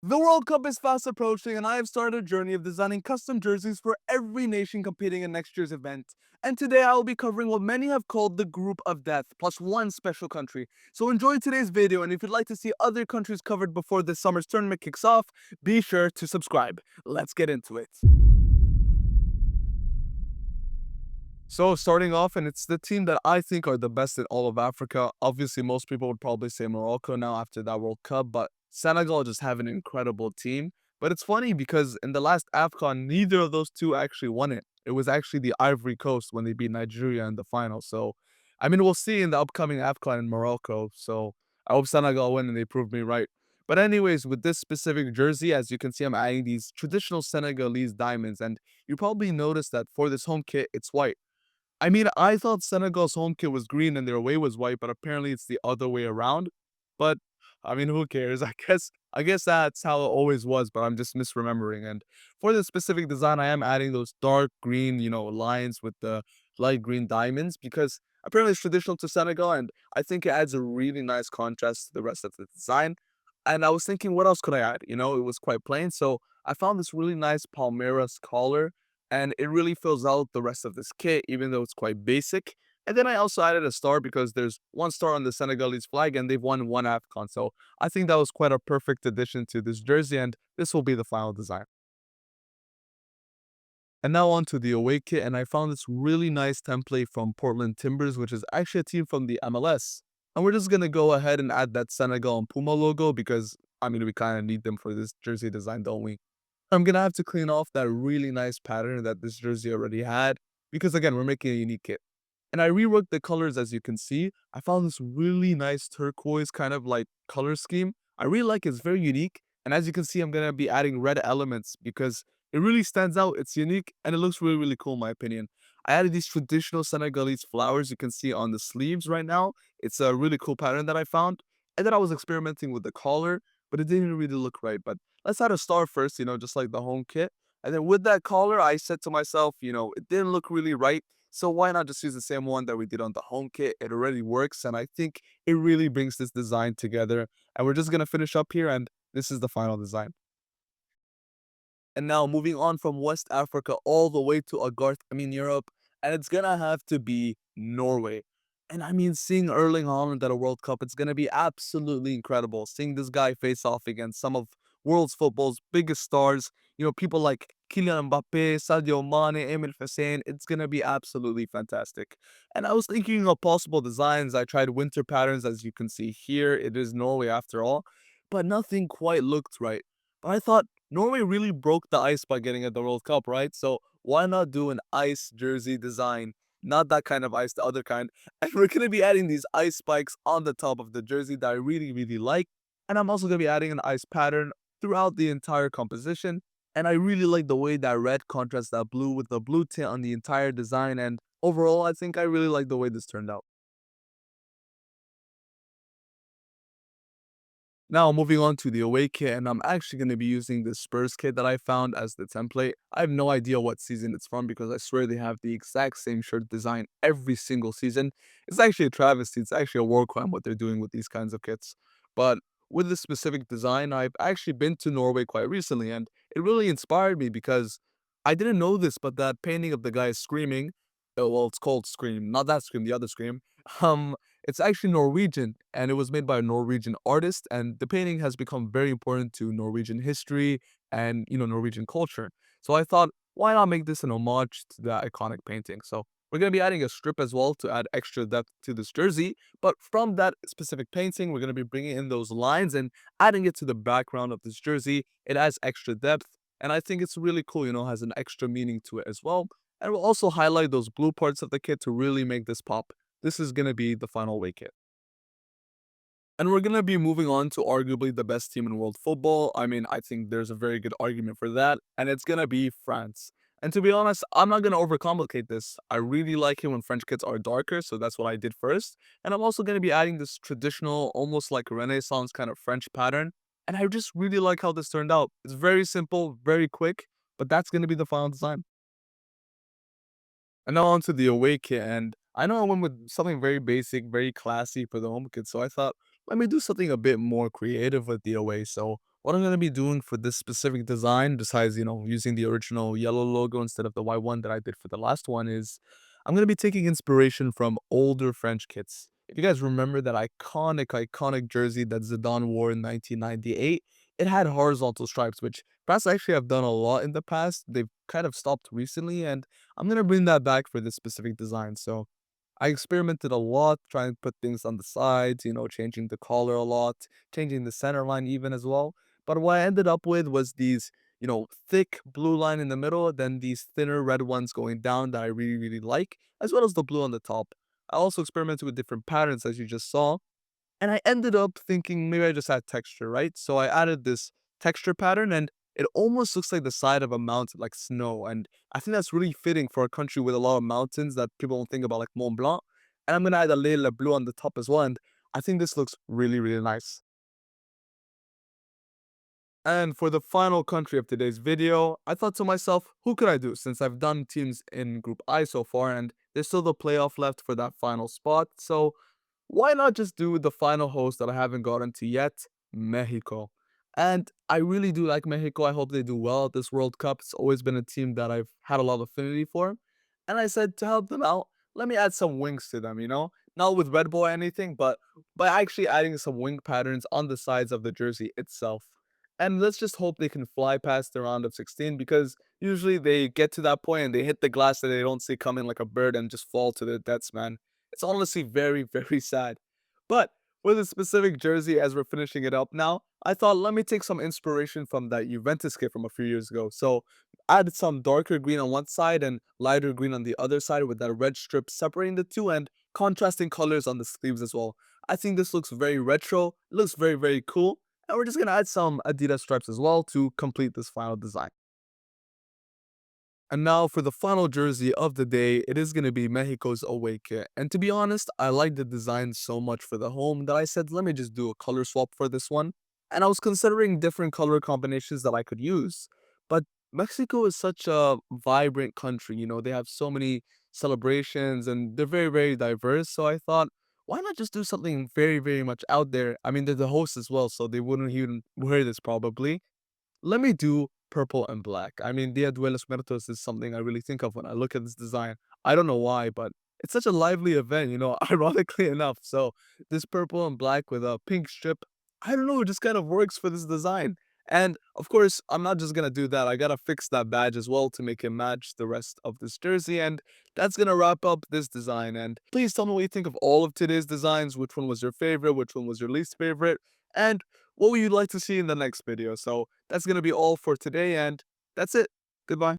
The World Cup is fast approaching, and I have started a journey of designing custom jerseys for every nation competing in next year's event. And today I will be covering what many have called the Group of Death, plus one special country. So enjoy today's video, and if you'd like to see other countries covered before this summer's tournament kicks off, be sure to subscribe. Let's get into it. So starting off, and it's the team that I think are the best in all of Africa. Obviously, most people would probably say Morocco now after that World Cup, but Senegal just have an incredible team. But it's funny because in the last AFCON, neither of those two actually won it. It was actually the Ivory Coast when they beat Nigeria in the final. So, I mean, we'll see in the upcoming AFCON in Morocco. So I hope Senegal win and they prove me right. But anyways, with this specific jersey, as you can see, I'm adding these traditional Senegalese diamonds. And you probably noticed that for this home kit, it's white. I mean, I thought Senegal's home kit was green and their away was white, but apparently it's the other way around. But I mean, who cares? I guess that's how it always was, but I'm just misremembering. And for this specific design, I am adding those dark green, lines with the light green diamonds because apparently it's traditional to Senegal, and I think it adds a really nice contrast to the rest of the design. And I was thinking, what else could I add? It was quite plain, so I found this really nice Palmeiras collar and it really fills out the rest of this kit, even though it's quite basic. And then I also added a star because there's one star on the Senegalese flag and they've won one AFCON. So I think that was quite a perfect addition to this jersey, and this will be the final design. And now on to the away kit, and I found this really nice template from Portland Timbers, which is actually a team from the MLS. And we're just gonna go ahead and add that Senegal and Puma logo because I mean we kind of need them for this jersey design, don't we? I'm gonna have to clean off that really nice pattern that this jersey already had because again, we're making a unique kit. And I reworked the colors as you can see. I found this really nice turquoise kind of like color scheme. I really like it. It's very unique. And as you can see, I'm gonna be adding red elements because it really stands out. It's unique and it looks really, really cool in my opinion. I added these traditional Senegalese flowers you can see on the sleeves right now. It's a really cool pattern that I found. And then I was experimenting with the collar, but it didn't really look right. But let's add a star first, just like the home kit. And then with that collar, I said to myself, it didn't look really right. So why not just use the same one that we did on the home kit? It already works. And I think it really brings this design together. And we're just going to finish up here. And this is the final design. And now moving on from West Africa all the way to Europe, and it's gonna have to be Norway. And I mean, seeing Erling Haaland at a World Cup, it's gonna be absolutely incredible. Seeing this guy face off against some of world's football's biggest stars, people like Kylian Mbappe, Sadio Mane, Emil Hussein, it's gonna be absolutely fantastic. And I was thinking of possible designs. I tried winter patterns, as you can see here. It is Norway after all, but nothing quite looked right. But I thought Norway really broke the ice by getting at the World Cup, right? So why not do an ice jersey design? Not that kind of ice, the other kind. And we're going to be adding these ice spikes on the top of the jersey that I really, really like. And I'm also going to be adding an ice pattern throughout the entire composition. And I really like the way that red contrasts that blue with the blue tint on the entire design. And overall, I think I really like the way this turned out. Now moving on to the away kit, and I'm actually going to be using the Spurs kit that I found as the template. I have no idea what season it's from because I swear they have the exact same shirt design every single season. It's actually a travesty. It's actually a war crime what they're doing with these kinds of kits. But with this specific design, I've actually been to Norway quite recently, and it really inspired me because I didn't know this, but that painting of the guy screaming, well, it's called Scream, not that Scream, the other Scream. Um, it's actually Norwegian and it was made by a Norwegian artist. And the painting has become very important to Norwegian history and, Norwegian culture. So I thought, why not make this an homage to that iconic painting? So we're going to be adding a strip as well to add extra depth to this jersey. But from that specific painting, we're going to be bringing in those lines and adding it to the background of this jersey. It adds extra depth. And I think it's really cool, has an extra meaning to it as well. And we'll also highlight those blue parts of the kit to really make this pop. This is going to be the final weight kit. And we're going to be moving on to arguably the best team in world football. I mean, I think there's a very good argument for that, and it's going to be France. And to be honest, I'm not going to overcomplicate this. I really like it when French kits are darker, so that's what I did first. And I'm also going to be adding this traditional, almost like Renaissance kind of French pattern. And I just really like how this turned out. It's very simple, very quick, but that's going to be the final design. And now on to the away kit, and I know I went with something very basic, very classy for the home kit, so I thought, let me do something a bit more creative with the away. So what I'm gonna be doing for this specific design, besides, using the original yellow logo instead of the white one that I did for the last one, is I'm gonna be taking inspiration from older French kits. If you guys remember that iconic jersey that Zidane wore in 1998, it had horizontal stripes, which perhaps actually have done a lot in the past. They've kind of stopped recently, and I'm gonna bring that back for this specific design. So I experimented a lot, trying to put things on the sides, changing the collar a lot, changing the center line even as well. But what I ended up with was these, thick blue line in the middle, then these thinner red ones going down that I really, really like, as well as the blue on the top. I also experimented with different patterns, as you just saw, and I ended up thinking maybe I just add texture, right? So I added this texture pattern, and it almost looks like the side of a mountain, like snow. And I think that's really fitting for a country with a lot of mountains that people don't think about, like Mont Blanc. And I'm gonna add a little blue on the top as well. And I think this looks really, really nice. And for the final country of today's video, I thought to myself, who could I do since I've done teams in Group I so far and there's still the playoff left for that final spot. So why not just do the final host that I haven't gotten to yet, Mexico? And I really do like Mexico. I hope they do well at this World Cup. It's always been a team that I've had a lot of affinity for. And I said to help them out, let me add some wings to them, Not with Red Bull or anything, but by actually adding some wing patterns on the sides of the jersey itself. And let's just hope they can fly past the round of 16 because usually they get to that point and they hit the glass that they don't see coming like a bird and just fall to their deaths, man. It's honestly very, very sad. But for the specific jersey, as we're finishing it up now, I thought let me take some inspiration from that Juventus kit from a few years ago. So add some darker green on one side and lighter green on the other side with that red strip separating the two and contrasting colors on the sleeves as well. I think this looks very retro, it looks very, very cool. And we're just gonna add some Adidas stripes as well to complete this final design. And now for the final jersey of the day, it is going to be Mexico's away kit. And to be honest, I like the design so much for the home that I said, let me just do a color swap for this one. And I was considering different color combinations that I could use. But Mexico is such a vibrant country. They have so many celebrations and they're very, very diverse. So I thought, why not just do something very, very much out there? I mean, they're the host as well, so they wouldn't even wear this probably. Let me do purple and black. I mean, Dia de los Muertos is something I really think of when I look at this design. I don't know why, but it's such a lively event, ironically enough. So this purple and black with a pink strip, I don't know, it just kind of works for this design. And of course, I'm not just gonna do that. I gotta fix that badge as well to make it match the rest of this jersey. And that's gonna wrap up this design. And please tell me what you think of all of today's designs. Which one was your favorite? Which one was your least favorite? And what would you like to see in the next video? So that's going to be all for today, and that's it. Goodbye.